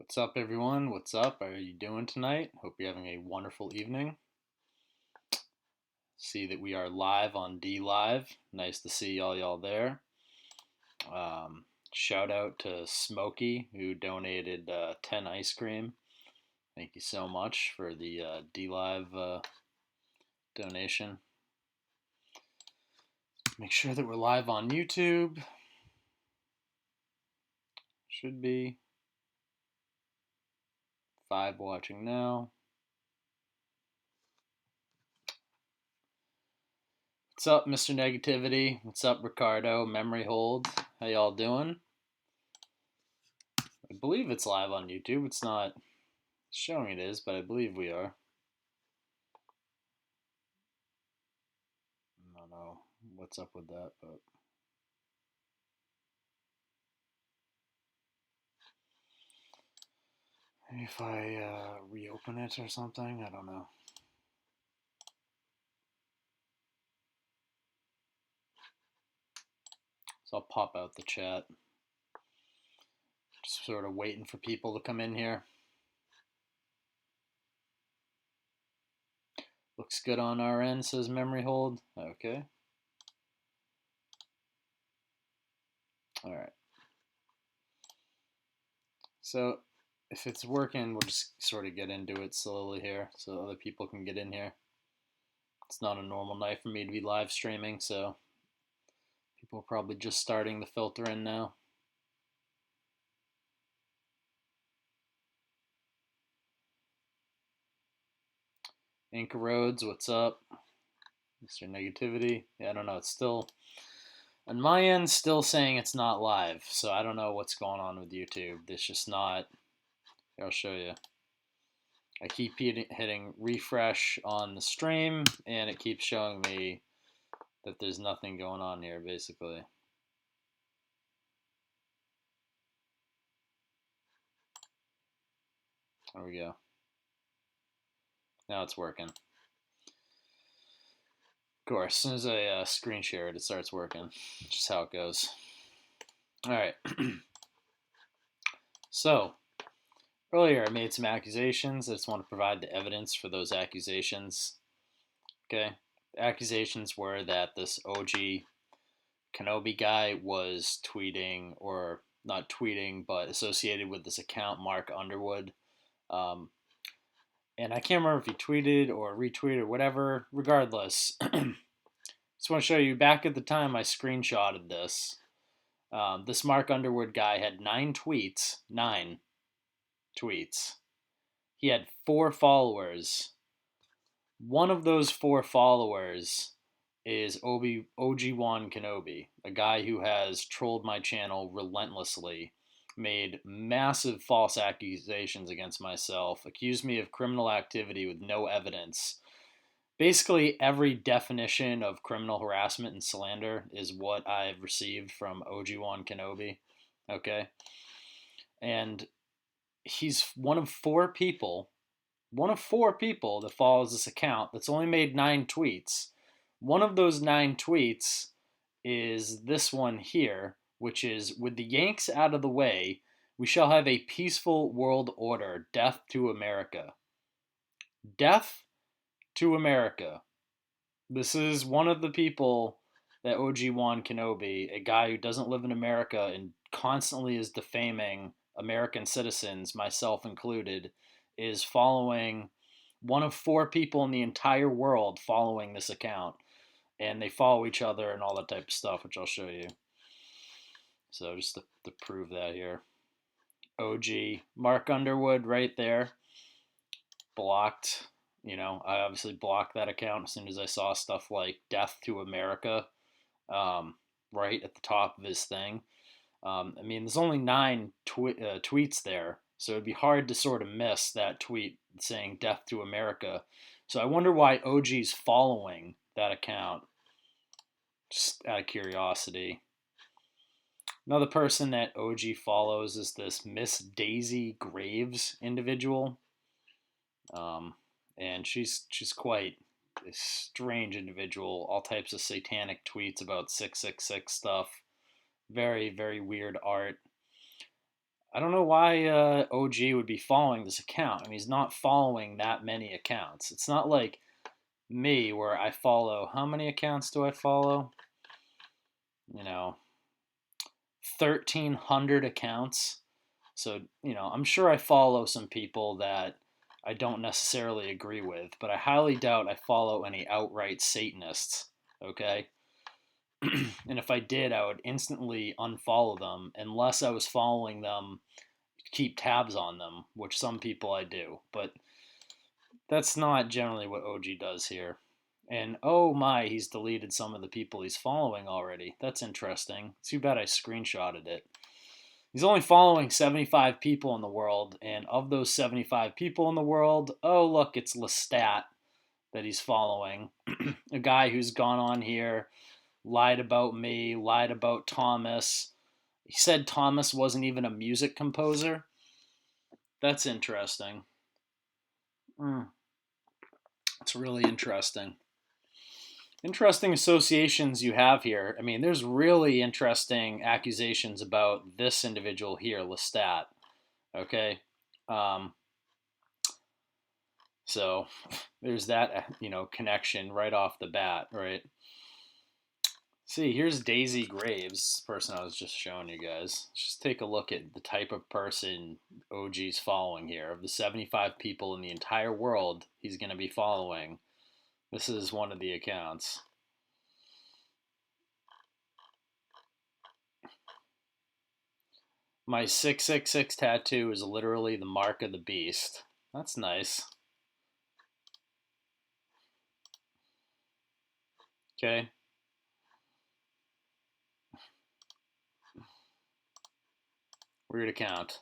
What's up, everyone? What's up? How are you doing tonight? Hope you're having a wonderful evening. See that we are live on D Live. Nice to see all y'all there. Shout out to Smokey who donated 10 ice cream. Thank you so much for the D Live donation. Make sure that we're live on YouTube. Should be 5 watching now. What's up, Mr. Negativity? What's up, Ricardo? Memory Hold. How y'all doing? I believe it's live on YouTube. It's not showing it is, but I believe we are. I don't know what's up with that, but maybe if I reopen it or something, I don't know. So I'll pop out the chat. Just sort of waiting for people to come in here. Looks good on our end, says Memory Hold. Okay. All right. So if it's working, we'll just sort of get into it slowly here so other people can get in here. It's not a normal night for me to be live streaming, so people are probably just starting to filter in now. Anchor Roads, what's up? Mr. Negativity. Yeah, I don't know. It's still, on my end, still saying it's not live. So I don't know what's going on with YouTube. It's just not. Here, I'll show you. I keep hitting refresh on the stream, and it keeps showing me that there's nothing going on here, basically. There we go. Now it's working. Of course, as soon as I screen share it, it starts working. Just how it goes. All right. So, earlier I made some accusations. I just want to provide the evidence for those accusations. Okay. The accusations were that this OG Kenobi guy was tweeting, or not tweeting, but associated with this account, Mark Underwood. And I can't remember if he tweeted or retweeted or whatever. Regardless, just want to show you back at the time I screenshotted this. This Mark Underwood guy had 9 tweets. 9 tweets. He had 4 followers. One of those 4 followers is OG1 Kenobi, a guy who has trolled my channel relentlessly, made massive false accusations against myself, accused me of criminal activity with no evidence. Basically, every definition of criminal harassment and slander is what I've received from OG1 Kenobi. Okay? And he's one of 4 people that follows this account that's only made 9 tweets. One of those 9 tweets is this one here, which is, with the Yanks out of the way, we shall have a peaceful world order. Death to America. Death to America. This is one of the people that OG1 Kenobi, a guy who doesn't live in America and constantly is defaming American citizens, myself included, is following. One of 4 people in the entire world following this account. And they follow each other and all that type of stuff, which I'll show you. So just to prove that here. OG Mark Underwood right there. Blocked. I obviously blocked that account as soon as I saw stuff like Death to America right at the top of his thing. There's only 9 tweets there, so it'd be hard to sort of miss that tweet saying Death to America. So I wonder why OG's following that account, just out of curiosity. Another person that OG follows is this Miss Daisy Graves individual. And she's quite a strange individual. All types of satanic tweets about 666 stuff. Very, very weird art. I don't know why OG would be following this account. I mean, he's not following that many accounts. It's not like me where I follow. How many accounts do I follow? You know, 1,300 accounts. So, I'm sure I follow some people that I don't necessarily agree with, but I highly doubt I follow any outright Satanists, okay? And if I did, I would instantly unfollow them unless I was following them to keep tabs on them, which some people I do. But that's not generally what OG does here. And oh my, he's deleted some of the people he's following already. That's interesting. Too bad I screenshotted it. He's only following 75 people in the world, and of those 75 people in the world, oh look, it's Lestat that he's following. A guy who's gone on here, lied about me, lied about Thomas. He said Thomas wasn't even a music composer. That's interesting. Mm, it's really interesting. Interesting associations you have here. I mean, there's really interesting accusations about this individual here, Lestat. Okay, um, so there's that connection right off the bat, right? See, here's Daisy Graves, person I was just showing you guys. Let's just take a look at the type of person OG's following here. Of the 75 people in the entire world he's going to be following, this is one of the accounts. My 666 tattoo is literally the mark of the beast. That's nice. Okay. Weird account.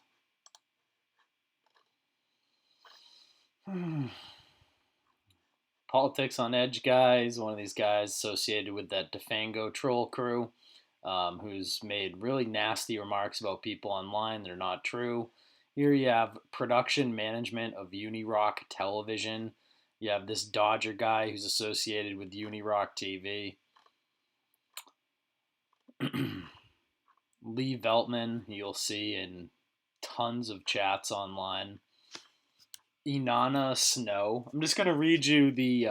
Politics on Edge guys, one of these guys associated with that Defango troll crew, who's made really nasty remarks about people online that are not true. Here you have production management of Unirock Television. You have this Dodger guy who's associated with Unirock TV. Lee Veltman, you'll see in tons of chats online. Inanna Snow. I'm just gonna read you the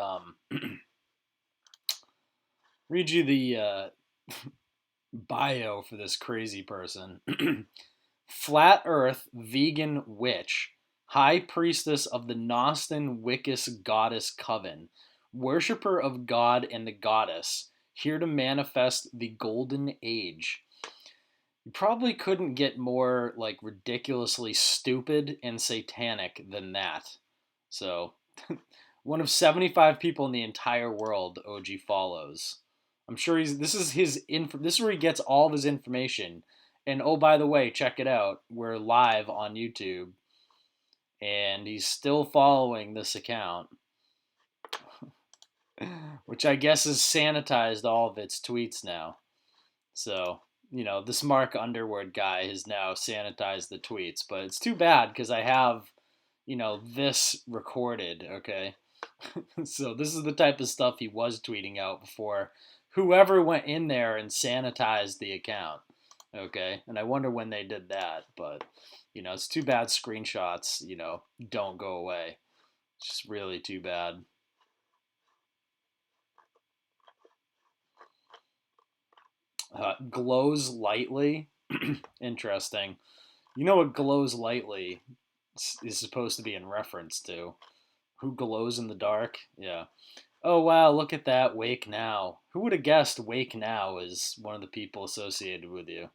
bio for this crazy person. Flat Earth vegan witch, high priestess of the Gnostin Wiccan goddess coven, worshipper of God and the goddess, here to manifest the golden age. You probably couldn't get more like ridiculously stupid and satanic than that. So, one of 75 people in the entire world OG follows. I'm sure this is where he gets all of his information. And oh, by the way, check it out. We're live on YouTube and he's still following this account, which I guess has sanitized all of its tweets now. So, this Mark Underwood guy has now sanitized the tweets, but it's too bad because I have, this recorded, okay? So, this is the type of stuff he was tweeting out before whoever went in there and sanitized the account, okay? And I wonder when they did that, but, it's too bad screenshots, don't go away. It's just really too bad. Glows lightly. Interesting. You know what glows lightly is supposed to be in reference to? Who glows in the dark? Yeah. Oh wow, look at that. Wake Now. Who would have guessed Wake Now is one of the people associated with you?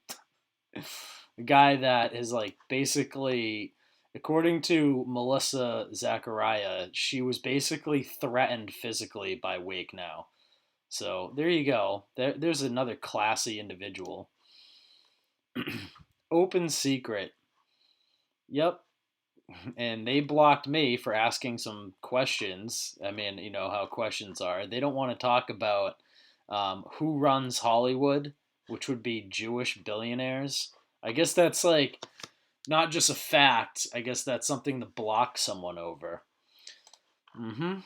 The guy that is like basically, according to Melissa Zachariah, she was basically threatened physically by Wake Now. So there you go. There's another classy individual. Open secret. Yep. And they blocked me for asking some questions. I mean, you know how questions are. They don't want to talk about who runs Hollywood, which would be Jewish billionaires. I guess that's like not just a fact. I guess that's something to block someone over. Mm-hmm.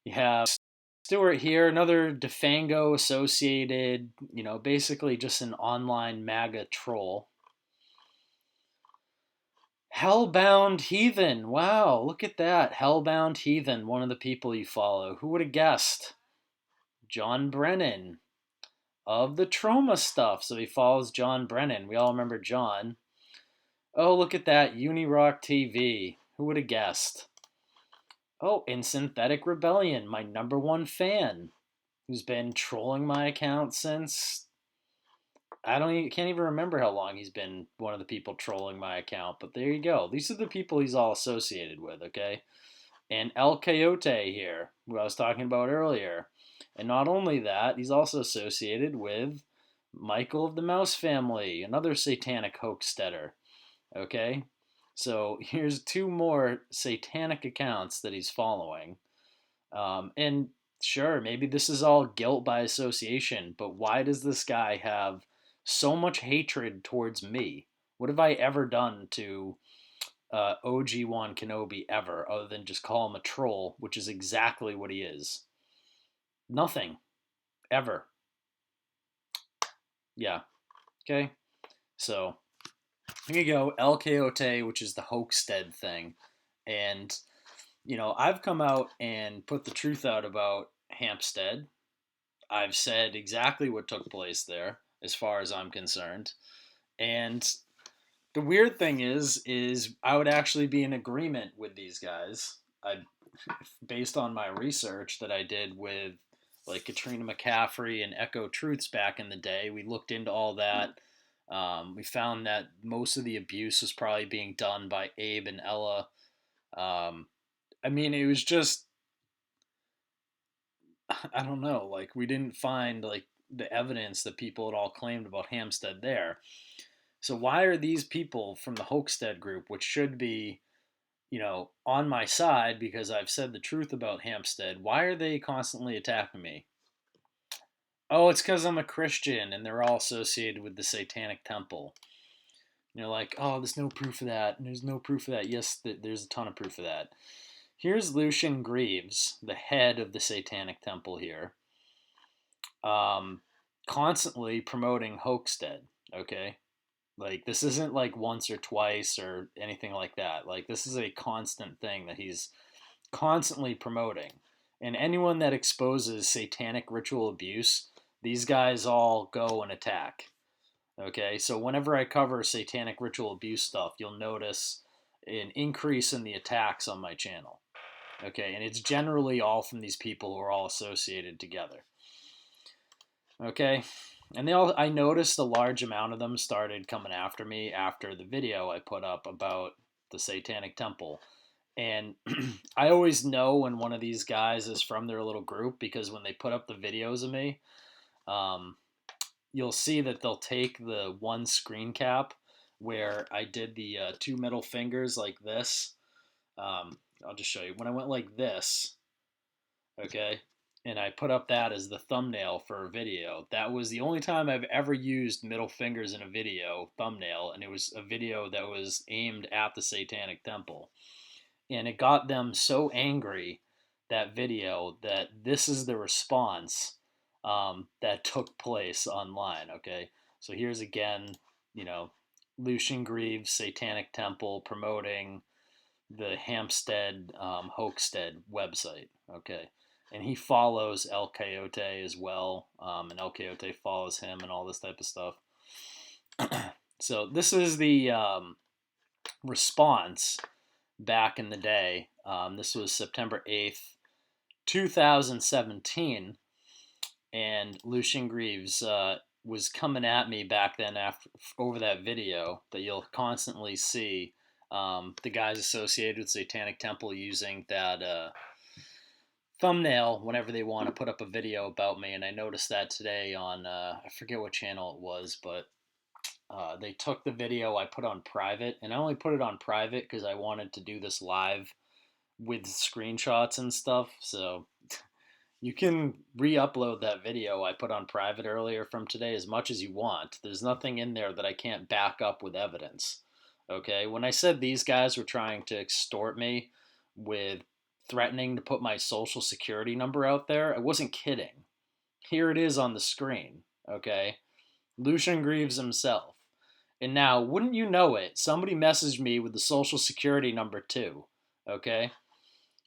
You have Stewart here, another Defango associated, basically just an online MAGA troll. Hellbound Heathen. Wow, look at that. Hellbound Heathen, one of the people you follow. Who would have guessed? John Brennan of the Trauma stuff. So he follows John Brennan. We all remember John. Oh, look at that. Unirock TV. Who would have guessed? Oh, in Synthetic Rebellion, my number one fan, who's been trolling my account since can't even remember how long he's been one of the people trolling my account, but there you go. These are the people he's all associated with, okay? And El Coyote here, who I was talking about earlier. And not only that, he's also associated with Michael of the Mouse family, another satanic hoaxsteader, okay? So here's two more satanic accounts that he's following. And sure, maybe this is all guilt by association, but why does this guy have so much hatred towards me? What have I ever done to OG1 Kenobi ever other than just call him a troll, which is exactly what he is? Nothing. Ever. Yeah. Okay. So here you go. El Coyote, which is the Hoaxstead thing. And, I've come out and put the truth out about Hampstead. I've said exactly what took place there, as far as I'm concerned. And the weird thing is I would actually be in agreement with these guys. Based on my research that I did with like Katrina McCaffrey and Echo Truths back in the day, we looked into all that. We found that most of the abuse was probably being done by Abe and Ella. It was just, I don't know, like we didn't find like the evidence that people had all claimed about Hampstead there. So why are these people from the Hoaxstead group, which should be, on my side because I've said the truth about Hampstead, why are they constantly attacking me? Oh, it's because I'm a Christian and they're all associated with the Satanic Temple. Like, oh, there's no proof of that. And there's no proof of that. Yes, there's a ton of proof of that. Here's Lucian Greaves, the head of the Satanic Temple here, constantly promoting Hoaxstead, okay? Like, this isn't like once or twice or anything like that. Like, this is a constant thing that he's constantly promoting. And anyone that exposes satanic ritual abuse, these guys all go and attack. Okay, so whenever I cover satanic ritual abuse stuff, you'll notice an increase in the attacks on my channel. Okay, and it's generally all from these people who are all associated together. Okay, and I noticed a large amount of them started coming after me after the video I put up about the Satanic Temple. And I always know when one of these guys is from their little group because when they put up the videos of me, you'll see that they'll take the one screen cap where I did the two middle fingers like this. I'll just show you. When I went like this, okay, and I put up that as the thumbnail for a video, that was the only time I've ever used middle fingers in a video thumbnail, and it was a video that was aimed at the Satanic Temple. And it got them so angry, that video, that this is the response that took place online, okay? So here's again, Lucian Greaves, Satanic Temple, promoting the Hampstead Hoaxstead website, okay? And he follows El Coyote as well, and El Coyote follows him and all this type of stuff. So this is the response back in the day. This was September 8th, 2017, and Lucian Greaves was coming at me back then over that video that you'll constantly see the guys associated with Satanic Temple using that thumbnail whenever they want to put up a video about me. And I noticed that today on, I forget what channel it was, but they took the video I put on private, and I only put it on private because I wanted to do this live with screenshots and stuff. So you can re-upload that video I put on private earlier from today as much as you want. There's nothing in there that I can't back up with evidence. Okay, when I said these guys were trying to extort me with threatening to put my social security number out there. I wasn't kidding. Here it is on the screen, okay? Lucian Greaves himself. And now, wouldn't you know it, somebody messaged me with the social security number too, okay?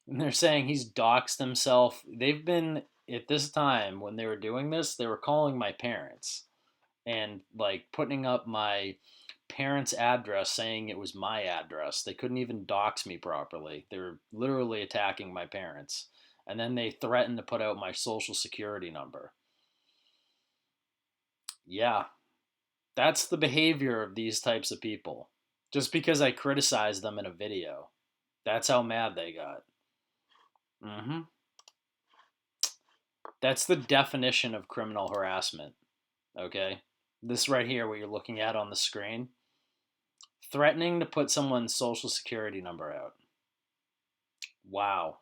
And they're saying he's doxed himself. They've been, at this time, when they were doing this, they were calling my parents and like putting up my parents' address saying it was my address. They couldn't even dox me properly. They were literally attacking my parents. And then they threatened to put out my social security number. Yeah, that's the behavior of these types of people. Just because I criticized them in a video. That's how mad they got. Mm-hmm. That's the definition of criminal harassment. Okay? This right here, what you're looking at on the screen, threatening to put someone's social security number out. Wow.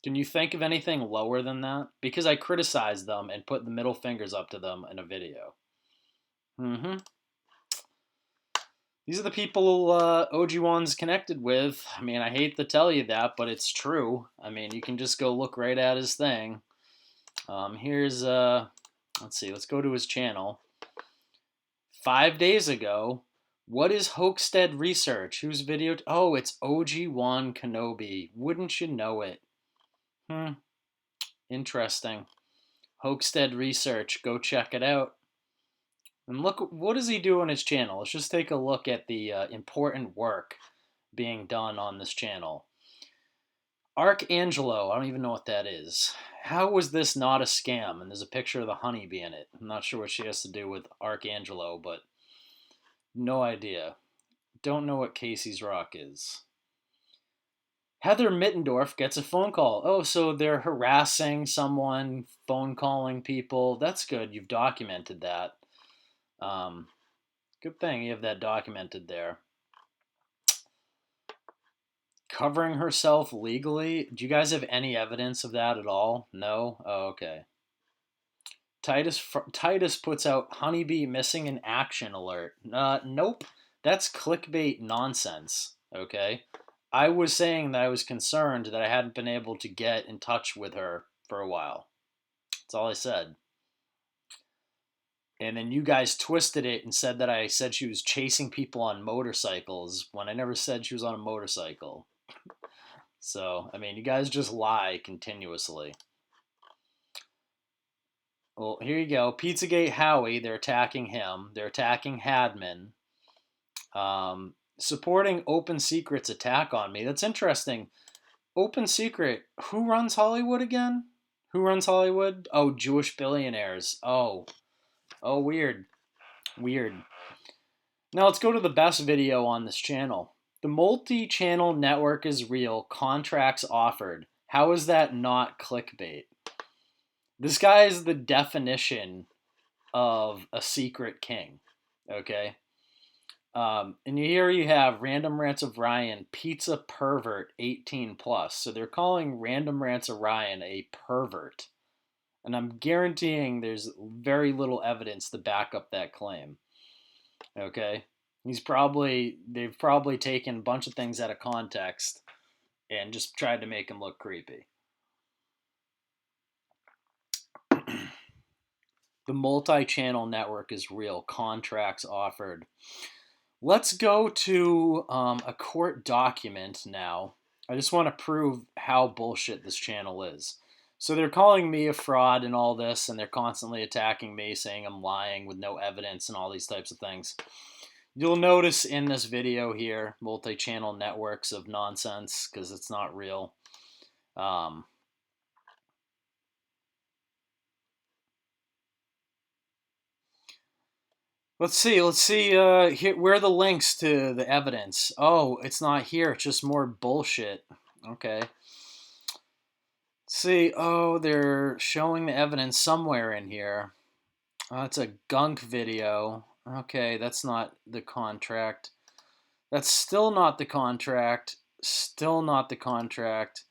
Can you think of anything lower than that? Because I criticized them and put the middle fingers up to them in a video. Mm-hmm. These are the people OG1's connected with. I mean, I hate to tell you that, but it's true. I mean, you can just go look right at his thing. Here's, let's see, let's go to his channel. 5 days ago, what is Hoaxstead Research? Whose video? Oh, it's OG1 Kenobi. Wouldn't you know it? Interesting. Hoaxstead Research. Go check it out. And look, what does he do on his channel? Let's just take a look at the important work being done on this channel. Archangelo, I don't even know what that is. How was this not a scam? And there's a picture of the honeybee in it. I'm not sure what she has to do with Archangelo, but no idea. Don't know what Casey's Rock is. Heather Mittendorf gets a phone call. Oh, so they're harassing someone, phone calling people. That's good. You've documented that. Good thing you have that documented there. Covering herself legally? Do you guys have any evidence of that at all? No? Oh, okay. Titus puts out honeybee missing in action alert. Nope. That's clickbait nonsense. Okay? I was saying that I was concerned that I hadn't been able to get in touch with her for a while. That's all I said. And then you guys twisted it and said that I said she was chasing people on motorcycles when I never said she was on a motorcycle. So, I mean, you guys just lie continuously. Well, here you go. Pizzagate Howie, they're attacking him. They're attacking Hadman. Supporting Open Secret's attack on me. That's interesting. Open Secret, who runs Hollywood again? Who runs Hollywood? Oh, Jewish billionaires. Oh, weird. Weird. Now let's go to the best video on this channel. The multi-channel network is real. Contracts offered. How is that not clickbait? This guy is the definition of a secret king. Okay? And here you have Random Rants of Ryan, pizza pervert 18 plus. So they're calling Random Rants of Ryan a pervert. And I'm guaranteeing there's very little evidence to back up that claim. Okay? They've probably taken a bunch of things out of context and just tried to make him look creepy. The multi-channel network is real. Contracts offered. Let's go to a court document now. I just want to prove how bullshit this channel is. So they're calling me a fraud and all this, and they're constantly attacking me, saying I'm lying with no evidence and all these types of things. You'll notice in this video here, multi-channel networks of nonsense, because it's not real. Let's see here, where are the links to the evidence? Oh, it's not here, it's just more bullshit. Okay. Let's see, oh, they're showing the evidence somewhere in here. Oh, it's a gunk video. Okay, that's not the contract. That's still not the contract. Still not the contract.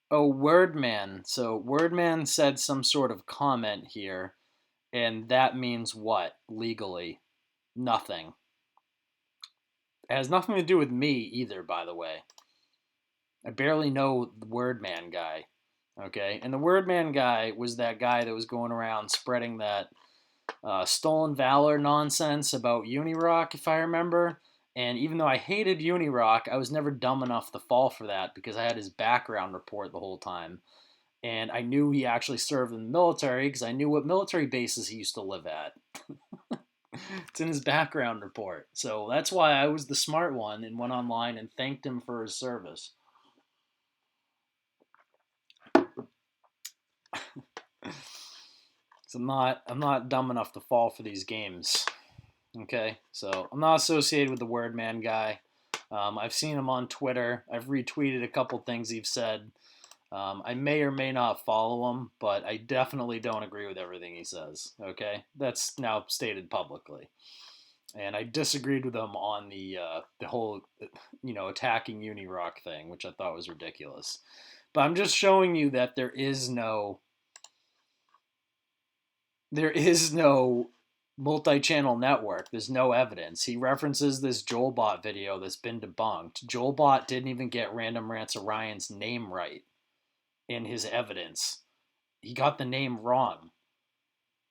Oh, Wordman. So Wordman said some sort of comment here, and that means what legally? Nothing. It has nothing to do with me either, by the way. I barely know the Word Man guy. Okay, and the Word Man guy was that guy that was going around spreading that stolen valor nonsense about Unirock, if I remember. And even though I hated Unirock, I was never dumb enough to fall for that because I had his background report the whole time. And I knew he actually served in the military because I knew what military bases he used to live at. It's in his background report. So that's why I was the smart one and went online and thanked him for his service. So I'm not dumb enough to fall for these games. Okay, so I'm not associated with the Word Man guy. I've seen him on Twitter. I've retweeted a couple things he's said. I may or may not follow him, but I definitely don't agree with everything he says. Okay, that's now stated publicly, and I disagreed with him on the whole, attacking Unirock thing, which I thought was ridiculous. But I'm just showing you that there is no multi-channel network. There's no evidence. He references this Joelbot video that's been debunked. Joelbot didn't even get Random Rants Orion's name right in his evidence. He got the name wrong.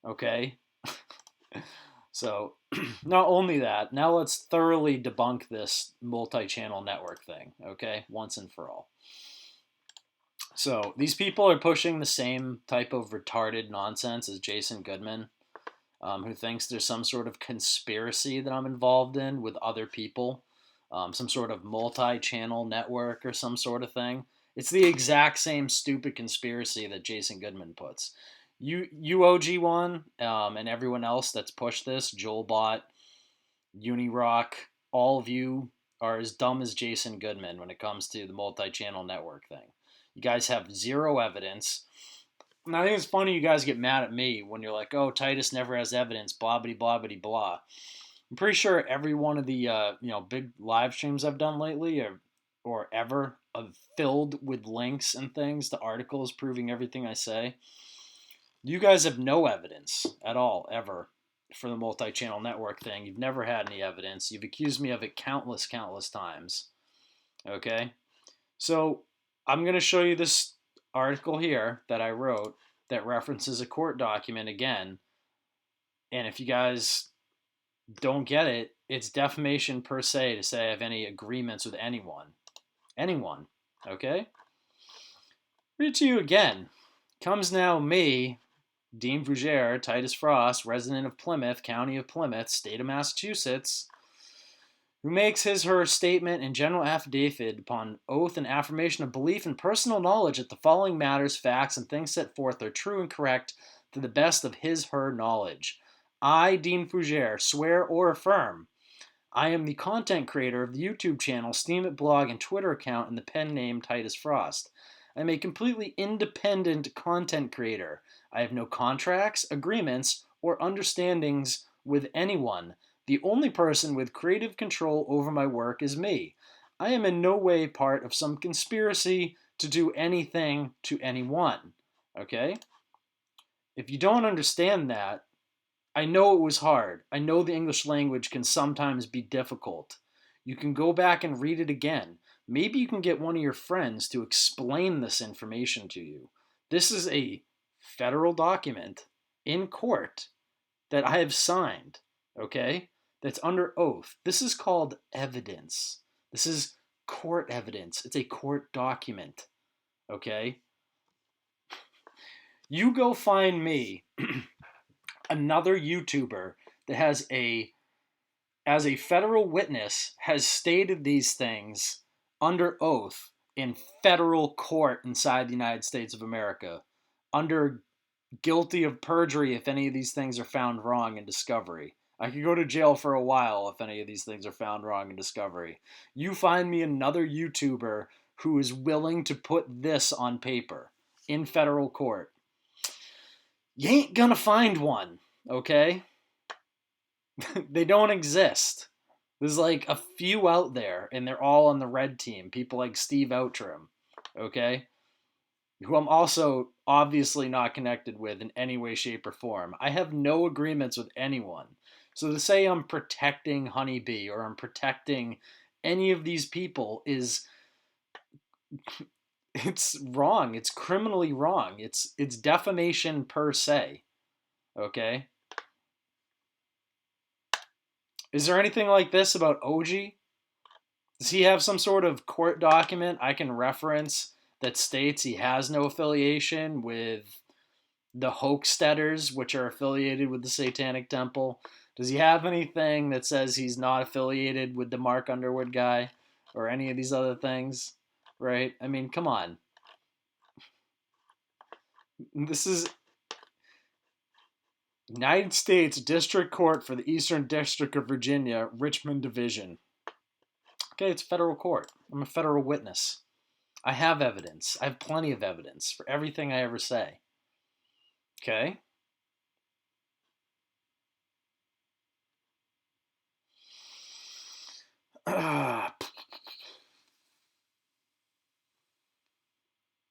Okay? So, not only that, now let's thoroughly debunk this multi-channel network thing, okay? Once and for all. So, these people are pushing the same type of retarded nonsense as Jason Goodman, who thinks there's some sort of conspiracy that I'm involved in with other people, some sort of multi-channel network or some sort of thing. It's the exact same stupid conspiracy that Jason Goodman puts. UOG1 and everyone else that's pushed this, Joelbot, Unirock, all of you are as dumb as Jason Goodman when it comes to the multi-channel network thing. You guys have zero evidence. And I think it's funny you guys get mad at me when you're like, oh, Titus never has evidence, blah, blah, blah, blah, blah. I'm pretty sure every one of the big live streams I've done lately or ever filled with links and things to articles proving everything I say. You guys have no evidence at all, ever, for the multi-channel network thing. You've never had any evidence. You've accused me of it countless times. Okay? So I'm going to show you this article here that I wrote that references a court document again. And if you guys don't get it, it's defamation per se to say I have any agreements with anyone. Anyone. Okay? Read it to you again. Comes now me, Dean Fougere, Titus Frost, resident of Plymouth, County of Plymouth, State of Massachusetts, who makes his/her statement and general affidavit upon oath and affirmation of belief and personal knowledge that the following matters, facts, and things set forth are true and correct to the best of his/her knowledge. I, Dean Fougere, swear or affirm. I am the content creator of the YouTube channel, Steam It blog, and Twitter account in the pen name Titus Frost. I am a completely independent content creator. I have no contracts, agreements, or understandings with anyone. The only person with creative control over my work is me. I am in no way part of some conspiracy to do anything to anyone. Okay? If you don't understand that, I know it was hard. I know the English language can sometimes be difficult. You can go back and read it again. Maybe you can get one of your friends to explain this information to you. This is a federal document in court that I have signed, okay? That's under oath. This is called evidence. This is court evidence. It's a court document, okay? You go find me another YouTuber that has as a federal witness, has stated these things under oath in federal court inside the United States of America, under guilty of perjury if any of these things are found wrong in discovery. I could go to jail for a while if any of these things are found wrong in discovery. You find me another YouTuber who is willing to put this on paper in federal court. You ain't gonna find one, okay? They don't exist. There's like a few out there, and they're all on the red team. People like Steve Outram, okay? Who I'm also obviously not connected with in any way, shape, or form. I have no agreements with anyone. So to say I'm protecting Honeybee or I'm protecting any of these people is It's wrong. It's criminally wrong. It's defamation per se. Okay? Is there anything like this about OG? Does he have some sort of court document I can reference that states he has no affiliation with the Hochstetters, which are affiliated with the Satanic Temple? Does he have anything that says he's not affiliated with the Mark Underwood guy or any of these other things? Right? I mean, come on. This is United States District Court for the Eastern District of Virginia, Richmond Division. Okay, it's federal court. I'm a federal witness. I have evidence. I have plenty of evidence for everything I ever say. Okay?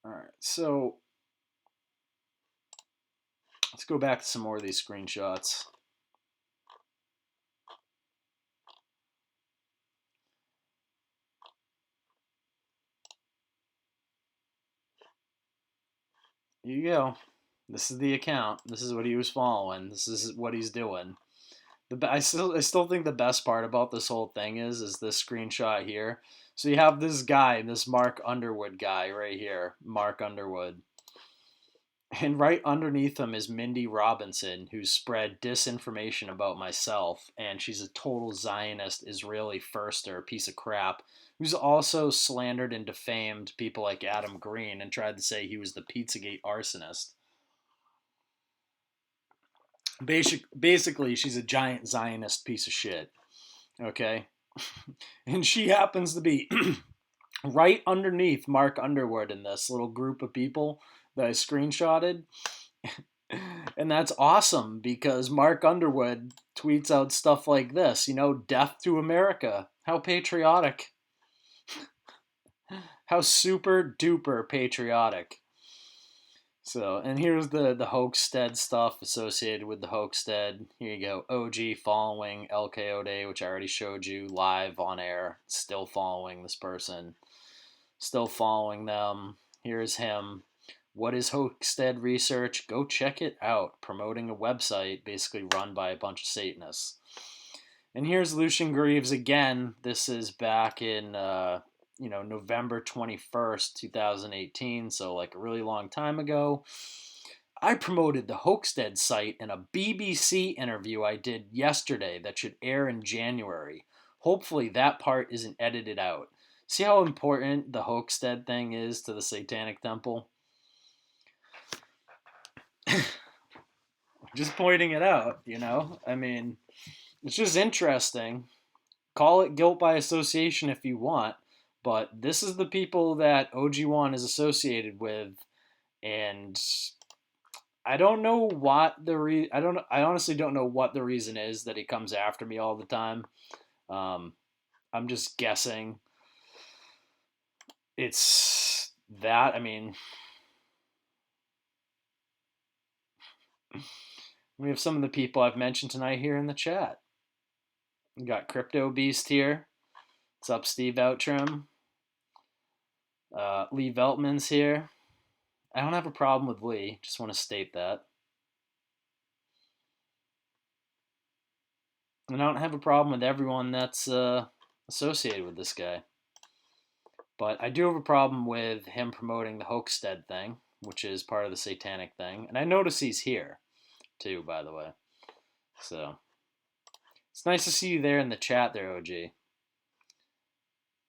All right, so let's go back to some more of these screenshots. Here you go. This is the account. This is what he was following. This is what he's doing. I still think the best part about this whole thing is this screenshot here. So you have this guy, this Mark Underwood guy right here, Mark Underwood. And right underneath him is Mindy Robinson, who spread disinformation about myself, and she's a total Zionist Israeli firster, piece of crap, who's also slandered and defamed people like Adam Green and tried to say he was the Pizzagate arsonist. Basically, she's a giant Zionist piece of shit. Okay? And she happens to be right underneath Mark Underwood in this little group of people that I screenshotted. And that's awesome because Mark Underwood tweets out stuff like this, death to America. How patriotic. How super duper patriotic. So, and here's the Hochstead stuff associated with the Hochstead. Here you go. OG following LKO Day, which I already showed you live on air. Still following this person. Still following them. Here's him. What is Hochstead Research? Go check it out. Promoting a website basically run by a bunch of Satanists. And here's Lucian Greaves again. This is back in November 21st, 2018, so like a really long time ago. I promoted the Hochstead site in a BBC interview I did yesterday that should air in January. Hopefully that part isn't edited out. See how important the Hochstead thing is to the Satanic Temple? Just pointing it out, I mean, it's just interesting. Call it guilt by association if you want, but this is the people that OG1 is associated with, and I don't know what I honestly don't know what the reason is that he comes after me all the time. I'm just guessing it's that. I mean, we have some of the people I've mentioned tonight here in the chat. We got Crypto Beast here. What's up, Steve Outram? Lee Veltman's here. I don't have a problem with Lee. Just want to state that. And I don't have a problem with everyone that's associated with this guy. But I do have a problem with him promoting the Hochstead thing, which is part of the Satanic thing. And I notice he's here, too, by the way. So, it's nice to see you there in the chat there, OG.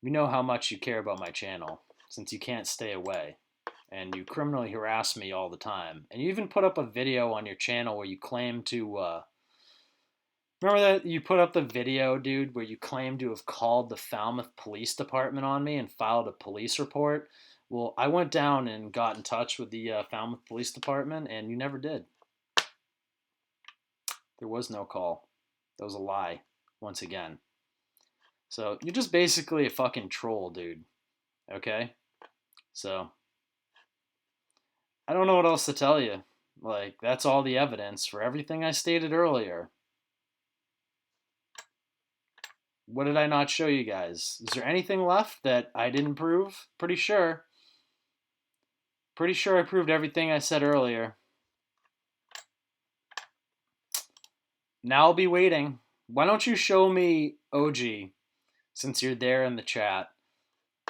We know how much you care about my channel, since you can't stay away. And you criminally harass me all the time. And you even put up a video on your channel where you claim to... remember that you put up the video, dude, where you claim to have called the Falmouth Police Department on me and filed a police report? Well, I went down and got in touch with the Falmouth Police Department, and you never did. There was no call. That was a lie, once again. So, you're just basically a fucking troll, dude. Okay? So, I don't know what else to tell you. Like, that's all the evidence for everything I stated earlier. What did I not show you guys? Is there anything left that I didn't prove? Pretty sure. Pretty sure I proved everything I said earlier. Now I'll be waiting. Why don't you show me OG, since you're there in the chat?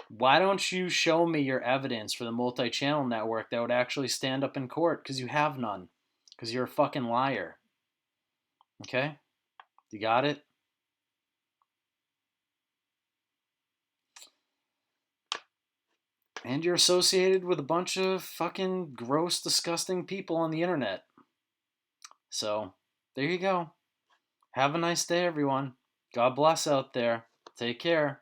Why don't you show me your evidence for the multi-channel network that would actually stand up in court? Because you have none. Because you're a fucking liar. Okay? You got it? And you're associated with a bunch of fucking gross, disgusting people on the internet. So, there you go. Have a nice day, everyone. God bless out there. Take care.